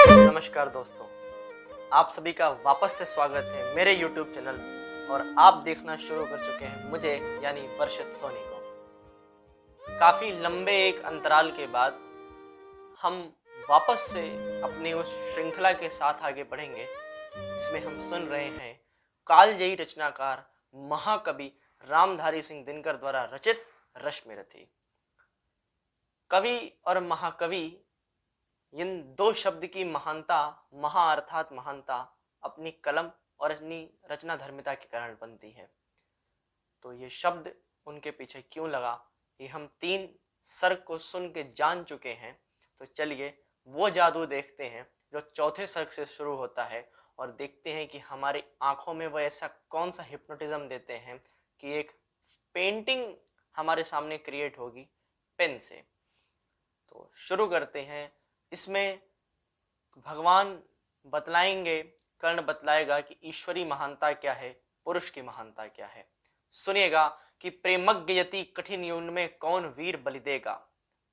नमस्कार दोस्तों, आप सभी का वापस से स्वागत है मेरे YouTube चैनल और आप देखना शुरू कर चुके हैं मुझे यानी वर्षित सोनी को। काफ़ी लंबे एक अंतराल के बाद हम वापस से अपनी उस श्रृंखला के साथ आगे बढ़ेंगे जिसमें हम सुन रहे हैं कालजयी रचनाकार महाकवि रामधारी सिंह दिनकर द्वारा रचित रश्मिरथी। कवि और महाकवि, इन दो शब्द की महानता, महा अर्थात महानता, अपनी कलम और अपनी रचना धर्मिता के कारण बनती है। तो ये शब्द उनके पीछे क्यों लगा, ये हम 3 सर्ग को सुन के जान चुके हैं। तो चलिए वो जादू देखते हैं जो चौथे सर्ग से शुरू होता है और देखते हैं कि हमारी आंखों में वो ऐसा कौन सा हिप्नोटिज्म देते हैं कि एक पेंटिंग हमारे सामने क्रिएट होगी पेन से। तो शुरू करते हैं। इसमें भगवान बतलाएंगे, कर्ण बतलाएगा कि ईश्वरी महानता क्या है, पुरुष की महानता क्या है। सुनिएगा कि प्रेमज्ञ अति कठिन युद्ध में कौन वीर बलि देगा,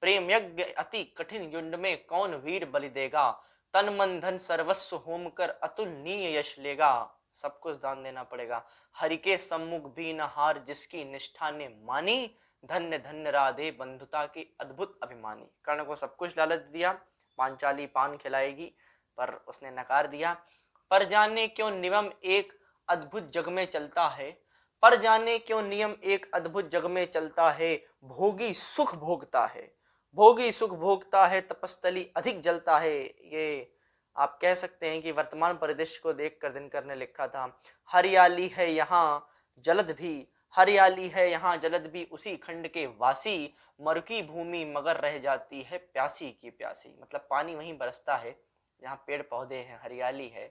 प्रेम यज्ञ अति कठिन युद्ध में कौन वीर बलि देगा, तन मन धन सर्वस्व होम कर अतुलनीय यश लेगा। सब कुछ दान देना पड़ेगा। हरि के सम्मुख भी न हार जिसकी निष्ठा ने मानी, धन्य धन्य राधे बंधुता की अद्भुत अभिमानी। कर्ण को सब कुछ लालच दिया, पांचाली पान खिलाएगी, पर उसने नकार दिया। पर जाने क्यों नियम एक अद्भुत जग में चलता है, पर जाने क्यों नियम एक अद्भुत जग में चलता है, भोगी सुख भोगता है, भोगी सुख भोगता है, तपस्थली अधिक जलता है। ये आप कह सकते हैं कि वर्तमान परिदृश्य को देखकर दिनकर ने लिखा था। हरियाली है यहाँ जलद भी, हरियाली है यहाँ जलद भी, उसी खंड के वासी, मरुकी भूमि मगर रह जाती है प्यासी की प्यासी। मतलब पानी वहीं बरसता है जहाँ पेड़ पौधे हैं, हरियाली है।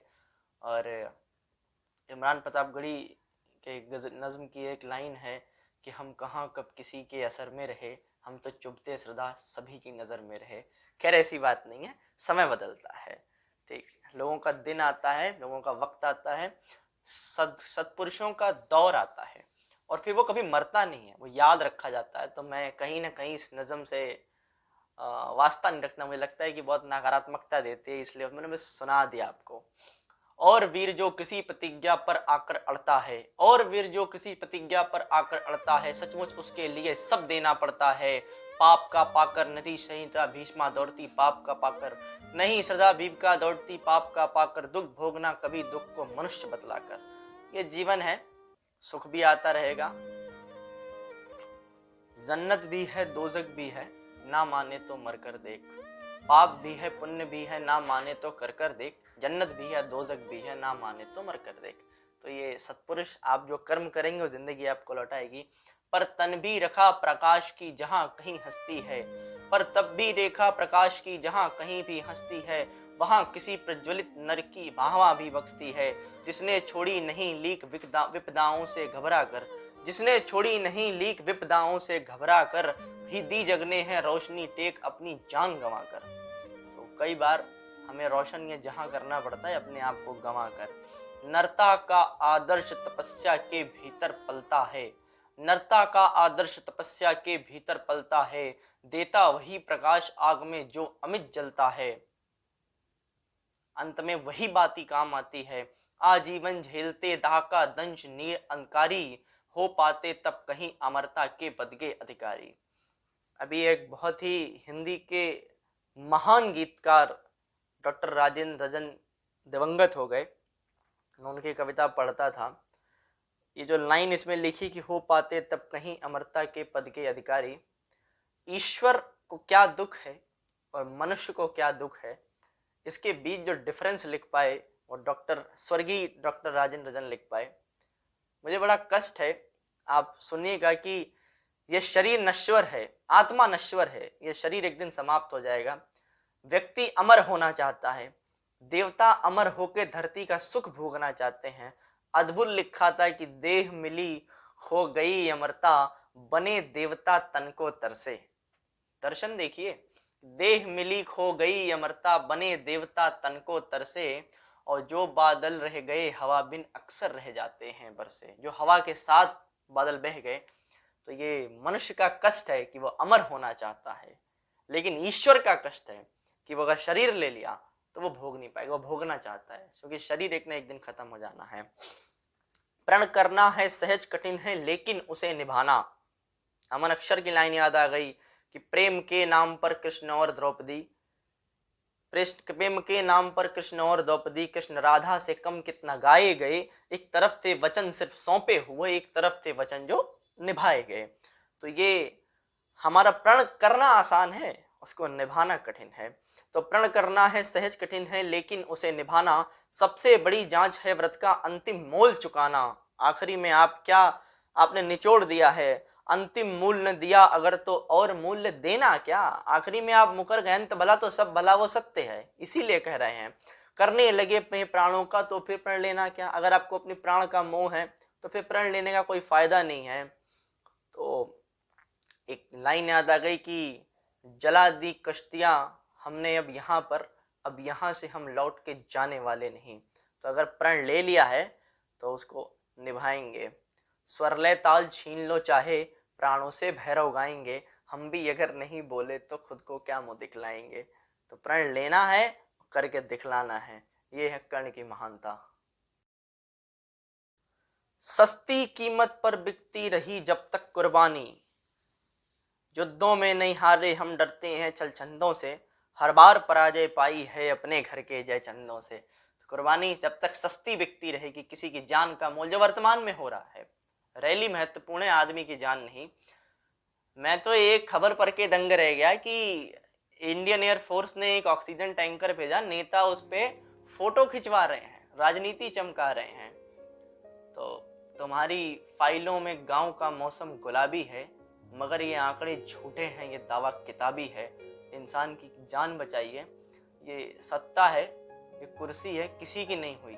और इमरान प्रतापगढ़ी के नज्म की एक लाइन है कि हम कहाँ कब किसी के असर में रहे, हम तो चुभते सदा सभी की नज़र में रहे। खैर ऐसी बात नहीं है, समय बदलता है, ठीक, लोगों का दिन आता है, लोगों का वक्त आता है, सत्पुरुषों का दौर आता है और फिर वो कभी मरता नहीं है, वो याद रखा जाता है। तो मैं कहीं ना कहीं इस नज़म से वास्ता नहीं रखना, मुझे लगता है कि बहुत नकारात्मकता देती है, इसलिए मैंने बस सुना दिया आपको। और वीर जो किसी प्रतिज्ञा पर आकर अड़ता है, और वीर जो किसी प्रतिज्ञा पर आकर अड़ता है, सचमुच उसके लिए सब देना पड़ता है। पाप का पाकर नदी संहिता भीष्मा दौड़ती पाप का पाकर, नहीं सदा भीम का दौड़ती पाप का पाकर, दुख भोगना कभी दुख को मनुष्य बतलाकर। ये जीवन है, सुख भी आता रहेगा, जन्नत भी है दोजख भी है, ना माने तो मर कर देख, पाप भी है पुण्य भी है, ना माने तो कर कर देख, जन्नत भी है दोजख भी है, ना माने तो मर कर देख। तो ये सत्पुरुष, आप जो कर्म करेंगे वो जिंदगी आपको लौटाएगी। पर तन भी रखा प्रकाश की जहां कहीं हस्ती है, पर तब भी रेखा प्रकाश की जहां कहीं भी हस्ती है, वहां किसी प्रज्वलित नर की भावा भी बख्शती है। जिसने छोड़ी नहीं लीक विपदाओं से घबरा कर, जिसने छोड़ी नहीं लीक विपदाओं से घबरा कर, ही दी जगने हैं रोशनी टेक अपनी जान गंवा कर। तो कई बार हमें रोशन ये जहां करना पड़ता है अपने आप को गंवा कर। नरता का आदर्श तपस्या के भीतर पलता है, नरता का आदर्श तपस्या के भीतर पलता है, देता वही प्रकाश आग में जो अमित जलता है, अंत में वही बाती काम आती है। आजीवन झेलते दाह का दंश नीर अंकारी, हो पाते तब कहीं अमरता के बदगे अधिकारी। अभी एक बहुत ही हिंदी के महान गीतकार डॉक्टर राजेंद्र रजन दिवंगत हो गए, मैं उनकी कविता पढ़ता था। ये जो लाइन इसमें लिखी कि हो पाते तब कहीं अमरता के पद के अधिकारी, ईश्वर को क्या दुख है और मनुष्य को क्या दुख है, इसके बीच जो डिफरेंस लिख पाए वो स्वर्गीय डॉक्टर राजेंद्र रजन लिख पाए। मुझे बड़ा कष्ट है, आप सुनिएगा कि यह शरीर नश्वर है, आत्मा नश्वर है, यह शरीर एक दिन समाप्त हो जाएगा। व्यक्ति अमर होना चाहता है, देवता अमर होकर धरती का सुख भोगना चाहते हैं। अद्भुत लिखा था कि देह मिली हो गई अमरता, बने देवता तन को तरसे। दर्शन देखिए, देह मिली खो गई अमरता, बने देवता तन को तरसे, और जो बादल रह गए हवा बिन अक्सर रह जाते हैं बरसे। जो हवा के साथ बादल बह गए, तो ये मनुष्य का कष्ट है कि वो अमर होना चाहता है, लेकिन ईश्वर का कष्ट है कि वो अगर शरीर ले लिया तो वो भोग नहीं पाएगा, वो भोगना चाहता है, क्योंकि शरीर एक ना एक दिन खत्म हो जाना है। प्रण करना है सहज कठिन है लेकिन उसे निभाना। अमन अक्षर की लाइन याद आ गई कि प्रेम के नाम पर कृष्ण और द्रौपदी, प्रेम के नाम पर कृष्ण और द्रौपदी, कृष्ण राधा से कम कितना गाए गए, एक तरफ थे वचन सिर्फ सौंपे हुए, एक तरफ थे वचन जो निभाए गए। तो ये हमारा प्रण करना आसान है, उसको निभाना कठिन है। तो प्रण करना है सहज कठिन है लेकिन उसे निभाना, सबसे बड़ी जांच है व्रत का अंतिम मोल चुकाना। आखिरी में आप क्या आपने निचोड़ दिया है, अंतिम मूल्य न दिया अगर तो और मूल्य देना क्या। आखिरी में आप मुकर गए तो भला तो सब भला वो सत्य है, इसीलिए कह रहे हैं करने लगे प्राणों का तो फिर प्रण लेना क्या। अगर आपको अपनी प्राण का मोह है तो फिर प्रण लेने का कोई फायदा नहीं है। तो एक लाइन याद आ गई कि जला दी कश्तियां हमने अब यहाँ पर, अब यहाँ से हम लौट के जाने वाले नहीं। तो अगर प्रण ले लिया है तो उसको निभाएंगे। स्वरलय ताल छीन लो चाहे प्राणों से भैरव गाएंगे, हम भी अगर नहीं बोले तो खुद को क्या मुंह दिखलाएंगे। तो प्रण लेना है, करके दिखलाना है, ये है कर्ण की महानता। सस्ती कीमत पर बिकती रही जब तक कुर्बानी, युद्धों में नहीं हारे हम डरते हैं छल छंदों से, हर बार पराजय पाई है अपने घर के जय चंदों से। तो कुर्बानी जब तक सस्ती बिकती रहेगी, किसी की जान का मोल जो वर्तमान में हो रहा है, रैली महत्वपूर्ण है, आदमी की जान नहीं। मैं तो एक खबर पढ़ के दंग रह गया कि इंडियन एयरफोर्स ने एक ऑक्सीजन टैंकर भेजा, नेता उस पे फोटो खिंचवा रहे हैं, राजनीति चमका रहे हैं। तो तुम्हारी फाइलों में गांव का मौसम गुलाबी है, मगर ये आंकड़े झूठे हैं, ये दावा किताबी है। इंसान की जान बचाइए, ये सत्ता है, ये कुर्सी है, किसी की नहीं हुई।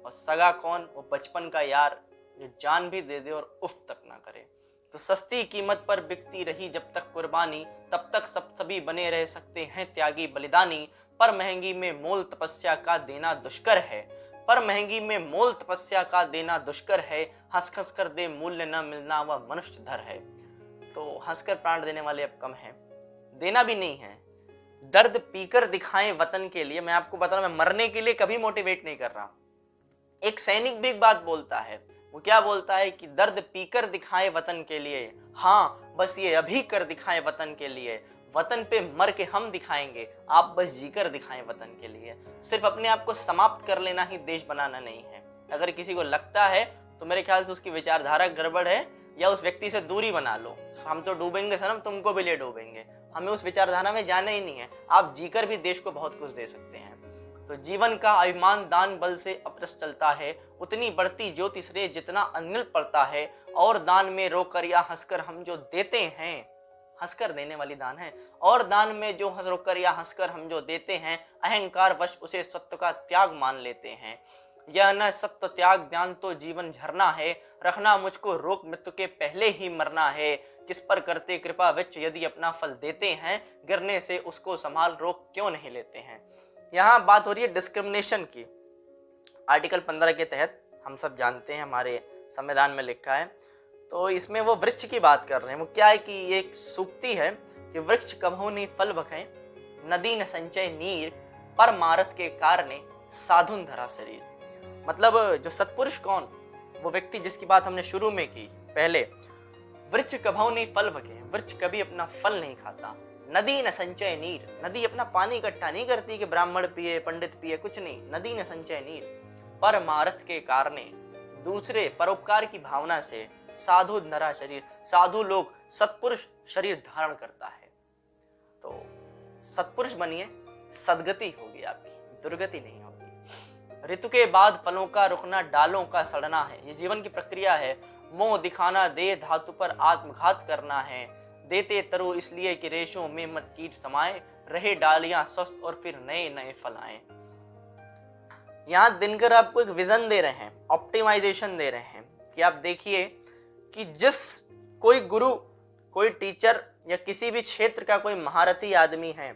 और सगा कौन, वो बचपन का यार जो जान भी दे दे और उफ तक ना करे। तो सस्ती कीमत पर बिकती रही जब तक कुर्बानी, तब तक सभी बने रह सकते हैं त्यागी बलिदानी। पर महंगी में मोल तपस्या का देना दुष्कर है, पर महंगी में मोल तपस्या का देना दुष्कर है, हंस हंस कर दे मूल्य न मिलना वह मनुष्य धर है। तो हंसकर प्राण देने वाले अब कम हैं, देना भी नहीं है। दर्द पीकर दिखाएं वतन के लिए। मैं आपको बता रहा हूं, मैं मरने के लिए कभी मोटिवेट नहीं कर रहा। एक सैनिक भी एक बात बोलता है, वो क्या बोलता है कि दर्द पीकर दिखाएं वतन के लिए, हाँ बस ये अभी कर दिखाएं वतन के लिए, वतन पे मर के हम दिखाएंगे, आप बस जीकर दिखाएं वतन के लिए। सिर्फ अपने आप को समाप्त कर लेना ही देश बनाना नहीं है। अगर किसी को लगता है तो मेरे ख्याल से उसकी विचारधारा गड़बड़ है, या उस व्यक्ति से दूरी बना लो। हम तो डूबेंगे सनम, तुमको भी ले डूबेंगे, हमें उस विचारधारा में जाना ही नहीं है। आप जीकर भी देश को बहुत कुछ दे सकते हैं। तो जीवन का अभिमान दान बल से अप्रस चलता है, उतनी बढ़ती ज्योति श्रेय जितना अनिल पड़ता है। और दान में रोकर या हंसकर हम जो देते हैं, हंसकर देने वाली दान है, और दान में जो रोकर या हंसकर हम जो देते हैं, अहंकार वश उसे सत्य का त्याग मान लेते हैं। यह न सत्य त्याग ध्यान तो जीवन झरना है, रखना मुझको रोक मृत्यु के पहले ही मरना है। किस पर करते कृपा विच यदि अपना फल देते हैं, गिरने से उसको संभाल रोक क्यों नहीं लेते हैं। यहाँ बात हो रही है डिस्क्रिमिनेशन की। आर्टिकल 15 के तहत हम सब जानते हैं, हमारे संविधान में लिखा है। तो इसमें वो वृक्ष की बात कर रहे हैं। वो क्या है कि एक सूक्ति है कि वृक्ष कभू नहीं फल बखें, नदी न संचय नीर, पर मारत के कारणे साधुन धरा शरीर। मतलब जो सत्पुरुष कौन, वो व्यक्ति जिसकी बात हमने शुरू में की पहले, वृक्ष कभू नहीं फल बखे, वृक्ष कभी अपना फल नहीं खाता। नदी न संचय नीर, नदी अपना पानी इकट्ठा नहीं करती कि ब्राह्मण पिए पंडित पिए, कुछ नहीं, नदी न संचय नीर। परमार्थ के कारणे, दूसरे परोपकार की भावना से, साधु नरा शरीर, साधु लोग, सत्पुरुष शरीर धारण करता है। तो सत्पुरुष बनिए, सदगति होगी आपकी, दुर्गति नहीं होगी। ऋतु के बाद फलों का रुकना, डालों का सड़ना है, ये जीवन की प्रक्रिया है। मोह दिखाना, दे धातु पर आत्मघात करना है। देते तरु इसलिए कि रेशों में मत कीट समाये, रहे डालियां स्वस्थ और फिर नए नए फल आए। यहाँ दिनकर आपको एक विजन दे रहे हैं, ऑप्टिमाइजेशन दे रहे हैं कि आप देखिए कि जिस कोई गुरु, कोई टीचर या किसी भी क्षेत्र का कोई महारथी आदमी है,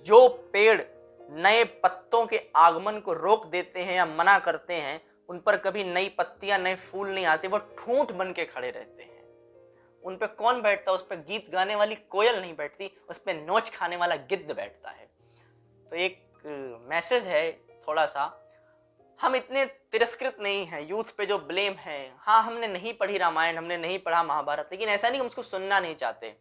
जो पेड़ नए पत्तों के आगमन को रोक देते हैं या मना करते हैं, उन पर कभी नई पत्तियां नए फूल नहीं आते, वो ठूंठ बन के खड़े रहते हैं। उन पे कौन बैठता है? उस पे गीत गाने वाली कोयल नहीं बैठती, उस पे नोच खाने वाला गिद्ध बैठता है। तो एक मैसेज है थोड़ा सा, हम इतने तिरस्कृत नहीं हैं यूथ पे जो ब्लेम है। हाँ, हमने नहीं पढ़ी रामायण, हमने नहीं पढ़ा महाभारत, लेकिन ऐसा नहीं कि हम उसको सुनना नहीं चाहते।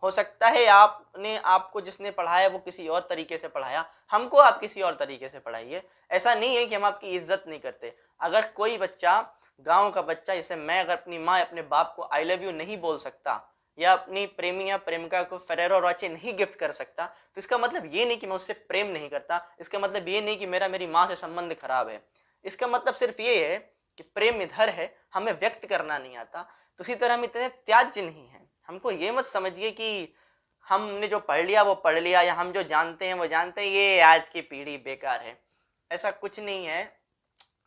हो सकता है आपने, आपको जिसने पढ़ाया वो किसी और तरीके से पढ़ाया, हमको आप किसी और तरीके से पढ़ाइए। ऐसा नहीं है कि हम आपकी इज्जत नहीं करते। अगर कोई बच्चा, गांव का बच्चा, जैसे मैं, अगर अपनी माँ अपने बाप को आई लव यू नहीं बोल सकता, या अपनी प्रेमी या प्रेमिका को फेरेरो रोचे नहीं गिफ्ट कर सकता, तो इसका मतलब ये नहीं कि मैं उससे प्रेम नहीं करता। इसका मतलब ये नहीं कि मेरा मेरी माँ से संबंध खराब है। इसका मतलब सिर्फ ये है कि प्रेम इधर है, हमें व्यक्त करना नहीं आता। तो इसी तरह हम इतने त्याज्य नहीं हैं। हमको ये मत समझिए कि हमने जो पढ़ लिया वो पढ़ लिया, या हम जो जानते हैं वो जानते हैं, ये आज की पीढ़ी बेकार है। ऐसा कुछ नहीं है।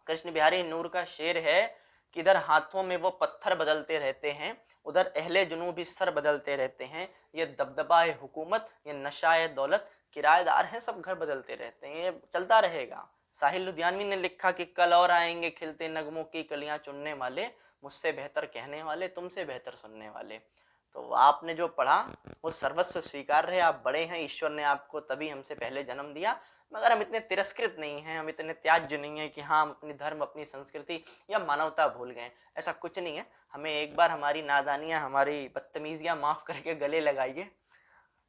कृष्ण बिहारी नूर का शेर है कि इधर हाथों में वो पत्थर बदलते रहते हैं, उधर अहले जुनू भी सर बदलते रहते हैं। ये दबदबा है हुकूमत, ये नशा है दौलत, किराएदार हैं सब घर बदलते रहते हैं। ये चलता रहेगा। साहिल लुधियानवी ने लिखा कि कल और आएंगे खिलते नगमों की कलियां चुनने वाले, मुझसे बेहतर कहने वाले, तुमसे बेहतर सुनने वाले। तो आपने जो पढ़ा वो सर्वस्व स्वीकार है। आप बड़े हैं, ईश्वर ने आपको तभी हमसे पहले जन्म दिया। मगर हम इतने तिरस्कृत नहीं हैं, हम इतने त्याज्य नहीं हैं कि हाँ हम अपनी धर्म, अपनी संस्कृति या मानवता भूल गए। ऐसा कुछ नहीं है। हमें एक बार हमारी नादानियाँ, हमारी बदतमीजियाँ माफ़ करके गले लगाइए।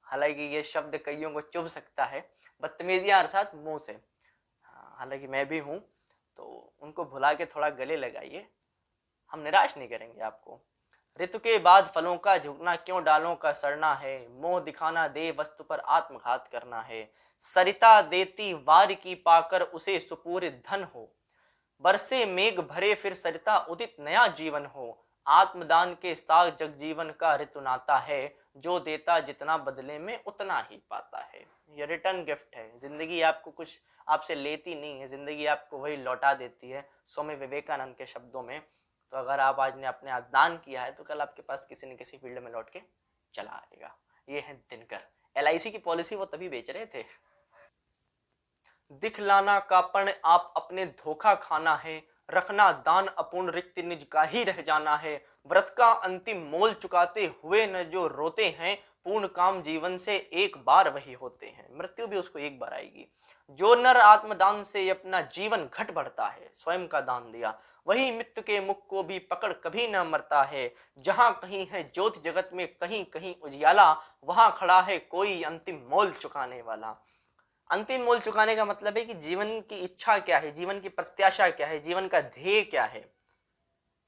हालांकि ये शब्द कईयों को चुभ सकता है, बदतमीजियाँ अर्थात मुँह से, हालांकि मैं भी हूँ, तो उनको भुला के थोड़ा गले लगाइए। हम निराश नहीं करेंगे आपको। ऋतु के बाद फलों का झुकना क्यों डालों का सड़ना है, मोह दिखाना दे वस्तु पर आत्मघात करना है। सरिता देती वार की पाकर उसे सुपूर्द धन हो, बरसे मेघ भरे फिर सरिता उदित नया जीवन हो। आत्मदान के साथ जगजीवन का ऋतु नाता है, जो देता जितना बदले में उतना ही पाता है। ये रिटर्न गिफ्ट है। जिंदगी आपको कुछ आपसे लेती नहीं है, जिंदगी आपको वही लौटा देती है। स्वामी विवेकानंद के शब्दों में। तो अगर आप आज ने अपने आज दान किया है तो कल आपके पास किसी न किसी फील्ड में लौट के चला आएगा। ये है दिनकर। LIC की पॉलिसी वो तभी बेच रहे थे। दिखलाना कापण आप अपने धोखा खाना है, रखना दान अपूर्ण रिक्त निज का ही रह जाना है। व्रत का अंतिम मोल चुकाते हुए न जो रोते हैं, पूर्ण काम जीवन से एक बार वही होते हैं। मृत्यु भी उसको एक बार आएगी। जो नर आत्मदान से अपना जीवन घट बढ़ता है, स्वयं का दान दिया, वही मृत्यु के मुख को भी पकड़ कभी न मरता है। जहां कहीं है ज्योति जगत में कहीं कहीं उजियाला, वहां खड़ा है कोई अंतिम मोल चुकाने वाला। अंतिम मोल चुकाने का मतलब है कि जीवन की इच्छा क्या है, जीवन की प्रत्याशा क्या है, जीवन का ध्येय क्या है।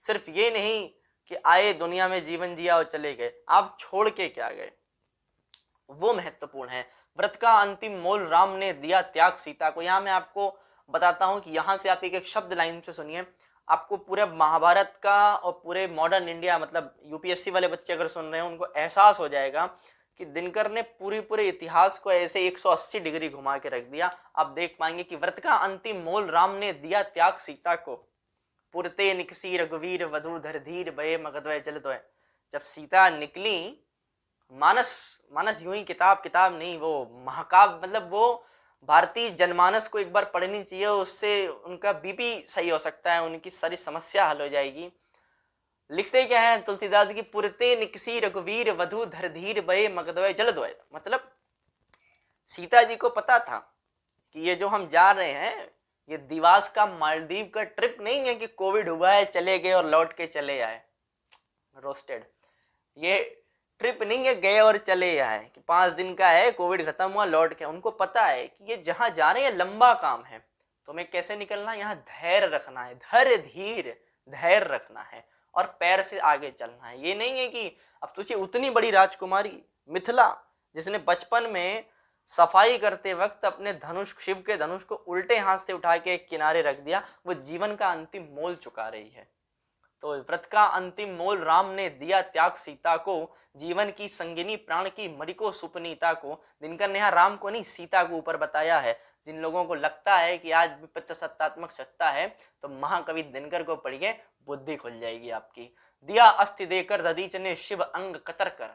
सिर्फ ये नहीं कि आए दुनिया में जीवन जिया और चले गए, आप छोड़ के क्या गए, वो महत्वपूर्ण है। व्रत का अंतिम मोल राम ने दिया त्याग सीता को। यहाँ मैं आपको बताता हूँ कि यहाँ से आप एक एक शब्द लाइन से सुनिए। आपको पूरे महाभारत का और पूरे मॉडर्न इंडिया, मतलब UPSC वाले बच्चे अगर सुन रहे हैं उनको एहसास हो जाएगा कि दिनकर ने पूरे इतिहास को ऐसे 180 डिग्री घुमा के रख दिया। आप देख पाएंगे कि व्रत का अंतिम मोल राम ने दिया त्याग सीता को। पुरते निकसी रघुवीर वधु धर धीर भये मगधवय जलद्वय। जब सीता निकली, मानस यूं ही किताब नहीं, वो महाकाव्य, मतलब वो भारतीय जनमानस को एक बार पढ़नी चाहिए। उससे उनका BP सही हो सकता है, उनकी सारी समस्या हल हो जाएगी। लिखते क्या है तुलसीदास की, पुरते निकसी रघुवीर वधु धर धीर भये मगधवय जलद्वय। मतलब सीता जी को पता था कि ये जो हम जा रहे हैं ये दिवास का मालदीव का ट्रिप नहीं है कि कोविड हुआ है चले गए और लौट के चले आए रोस्टेड। ये ट्रिप नहीं है गए और चले आए कि 5 दिन का है, कोविड खत्म हुआ लौट के। उनको पता है कि ये जहां जा रहे हैं लंबा काम है, तुम्हें कैसे निकलना है, यहाँ धैर्य रखना है, धैर्य रखना है और पैर से आगे चलना है। ये नहीं है कि अब तुझे उतनी बड़ी राजकुमारी मिथिला, जिसने बचपन में सफाई करते वक्त अपने धनुष, शिव के धनुष को उल्टे हाथ से उठा के एक किनारे रख दिया, वो जीवन का अंतिम मोल चुका रही है। तो व्रत का अंतिम मोल राम ने दिया त्याग सीता को, जीवन की संगिनी प्राण की मरिको सुपनीता को। दिनकर ने यहाँ राम को नहीं सीता को ऊपर बताया है। जिन लोगों को लगता है कि आज विपत्त सत्तात्मक सत्ता है तो महाकवि दिनकर को पढ़िए, बुद्धि खुल जाएगी आपकी। दिया अस्त्र देकर दधीच ने शिव अंग कतर कर।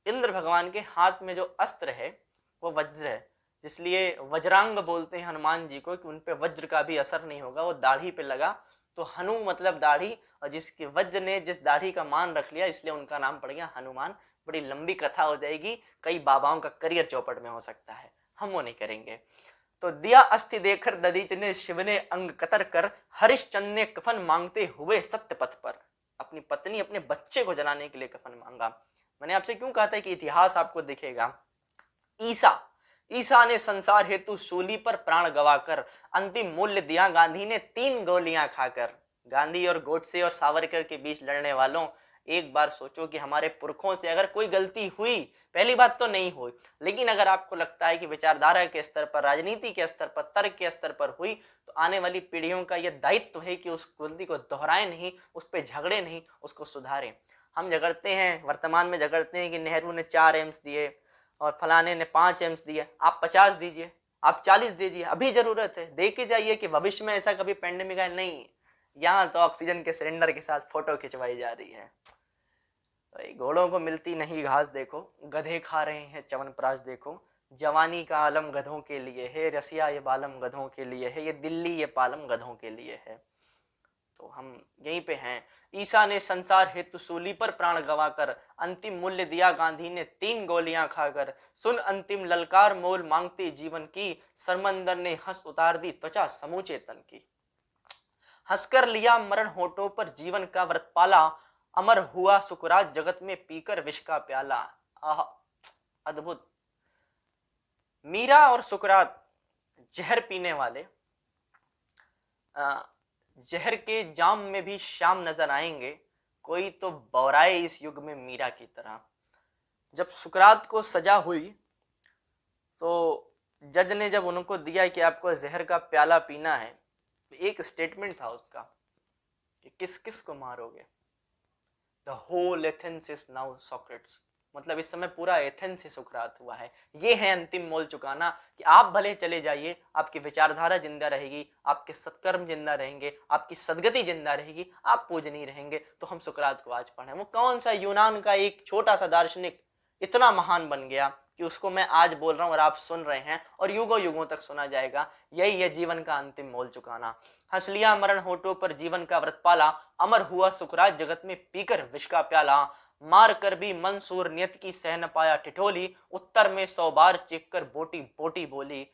इंद्र भगवान के हाथ में जो अस्त्र है वो वज्र है, जिसलिए वज्रांग बोलते हैं हनुमान जी को कि उन पे वज्र का भी असर नहीं होगा। वो दाढ़ी पे लगा तो हनु मतलब दाढ़ी, और जिसके वज्र ने जिस दाढ़ी का मान रख लिया इसलिए उनका नाम पड़ गया हनुमान। बड़ी लंबी कथा हो जाएगी, कई बाबाओं का करियर चौपट में हो सकता है, हम वो नहीं करेंगे। तो दिया अस्थि देकर दधीच ने शिव ने अंग कतर कर, हरिश्चंद्र ने कफन मांगते हुए सत्य पथ पर। अपनी पत्नी अपने बच्चे को जलाने के लिए कफन मांगा। मैंने आपसे क्यों कहा था कि इतिहास आपको दिखेगा। ईसा ईसा ने संसार हेतु सूली पर प्राण गवाकर अंतिम मूल्य दिया गांधी ने 3 गोलियां खाकर। गांधी और गोडसे और सावरकर के बीच लड़ने वालों, एक बार सोचो कि हमारे पुरखों से अगर कोई गलती हुई, पहली बात तो नहीं हुई, लेकिन अगर आपको लगता है कि विचारधारा के स्तर पर, राजनीति के स्तर पर, तर्क के स्तर पर हुई, तो आने वाली पीढ़ियों का यह दायित्व है कि उस गलती को दोहराए नहीं, उस पर झगड़े नहीं, उसको सुधारें। हम झगड़ते हैं, वर्तमान में झगड़ते हैं कि नेहरू ने 4 एम्स दिए और फलाने ने 5 एम्स दिए, आप 50 दीजिए, आप 40 दीजिए, अभी जरूरत है। देख के जाइए कि भविष्य में ऐसा कभी पेंडेमिक है नहीं। यहाँ तो ऑक्सीजन के सिलेंडर के साथ फोटो खिंचवाई जा रही है। घोड़ों को मिलती नहीं घास देखो, गधे खा रहे हैं च्यवनप्राश देखो। जवानी का आलम गधों के लिए है, रसिया ये बालम गधों के लिए है, ये दिल्ली ये पालम गधों के लिए है। तो हम यहीं पे हैं। ईसा ने संसार हेतु सूली पर प्राण गवाकर अंतिम मूल्य दिया गांधी ने 3 गोलियां खाकर। सुन अंतिम ललकार मोल मांगती जीवन की, सरमंदर ने हंस उतार दी त्वचा समूचे तन की। हंसकर लिया मरण होठों पर जीवन का व्रत पाला, अमर हुआ सुकरात जगत में पीकर विष का प्याला। आह, अद्भुत। मीरा और सुकरात जहर पीने वाले, जहर के जाम में भी शाम नजर आएंगे, कोई तो बौराए इस युग में मीरा की तरह। जब सुकरात को सजा हुई तो जज ने जब उनको दिया कि आपको जहर का प्याला पीना है, तो एक स्टेटमेंट था उसका कि किस किस को मारोगे। The whole Athens is now Socrates। मतलब इस समय पूरा एथेंस ही सुकरात हुआ है। ये है अंतिम मोल चुकाना कि आप भले चले जाइए, आपकी विचारधारा जिंदा रहेगी, आपके सत्कर्म जिंदा रहेंगे, आपकी सदगति जिंदा रहेगी, आप पूजनीय रहेंगे। तो हम सुकरात को आज पढ़ें। वो कौन सा यूनान का एक छोटा सा दार्शनिक इतना महान बन गया कि उसको मैं आज बोल रहा हूं और आप सुन रहे हैं और युगों युगों तक सुना जाएगा। यही है जीवन का अंतिम मोल चुकाना। हंस लिया मरण होठों पर जीवन का व्रत पाला, अमर हुआ सुकरात जगत में पीकर विष का प्याला। मार कर भी मंसूर नियत की सह न पाया ठिठोली, उत्तर में 100 बार चेक कर बोटी बोटी बोली।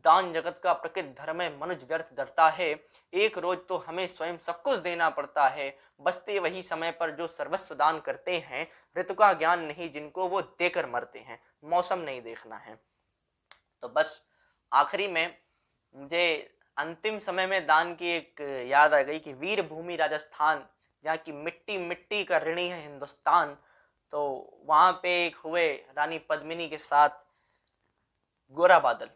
दान जगत का प्रकृत धर्म है, मनुज व्यर्थ डरता है, एक रोज तो हमें स्वयं सब कुछ देना पड़ता है। बचते वही समय पर जो सर्वस्व दान करते हैं, ऋतु का ज्ञान नहीं जिनको वो देकर मरते हैं, मौसम नहीं देखना है। तो बस आखिरी में मुझे अंतिम समय में दान की एक याद आ गई कि वीर भूमि राजस्थान, जहाँ की मिट्टी मिट्टी का ऋणी है हिंदुस्तान। तो वहां पे एक हुए रानी पद्मिनी के साथ गोरा बादल।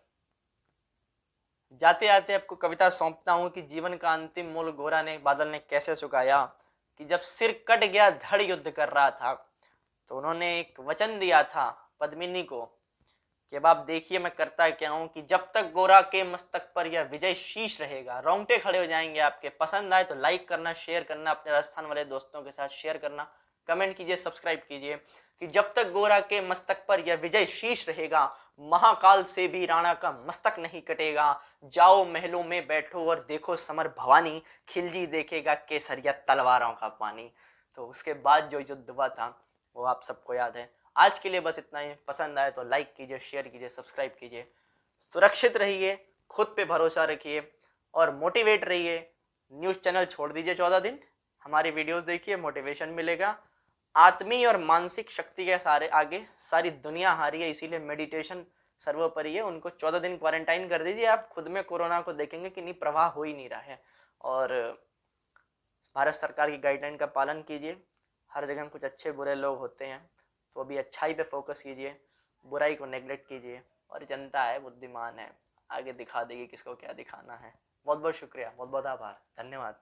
जाते आते आपको कविता सौंपता हूं कि जीवन का अंतिम मोल गोरा ने बादल ने कैसे चुकाया। कि जब सिर कट गया धड़ युद्ध कर रहा था, तो उन्होंने एक वचन दिया था पद्मिनी को कि अब आप देखिए मैं करता क्या हूं, कि जब तक गोरा के मस्तक पर यह विजय शीश रहेगा। रोंगटे खड़े हो जाएंगे आपके। पसंद आए तो लाइक करना, शेयर करना, अपने राजस्थान वाले दोस्तों के साथ शेयर करना, कमेंट कीजिए, सब्सक्राइब कीजिए। कि जब तक गोरा के मस्तक पर यह विजय शीश रहेगा, महाकाल से भी राणा का मस्तक नहीं कटेगा। जाओ महलों में बैठो और देखो समर भवानी, खिलजी देखेगा केसरिया तलवारों का पानी। तो उसके बाद जो युद्ध हुआ था वो आप सबको याद है। आज के लिए बस इतना ही। पसंद आए तो लाइक कीजिए, शेयर कीजिए, सब्सक्राइब कीजिए। सुरक्षित रहिए, खुद पे भरोसा रखिए और मोटिवेट रहिए। न्यूज़ चैनल छोड़ दीजिए 14 दिन, हमारी वीडियोस देखिए, मोटिवेशन मिलेगा। आत्मीय और मानसिक शक्ति के सारे आगे सारी दुनिया हारी है, इसीलिए मेडिटेशन सर्वोपरि है। उनको 14 दिन क्वारंटाइन कर दीजिए। आप खुद में कोरोना को देखेंगे कि नहीं, प्रवाह हो ही नहीं रहा है। और भारत सरकार की गाइडलाइन का पालन कीजिए। हर जगह कुछ अच्छे बुरे लोग होते हैं, तो अभी अच्छाई पे फोकस कीजिए, बुराई को नेग्लेक्ट कीजिए। और जनता है, बुद्धिमान है, आगे दिखा देगी किसको क्या दिखाना है। बहुत बहुत शुक्रिया, बहुत बहुत आभार, धन्यवाद।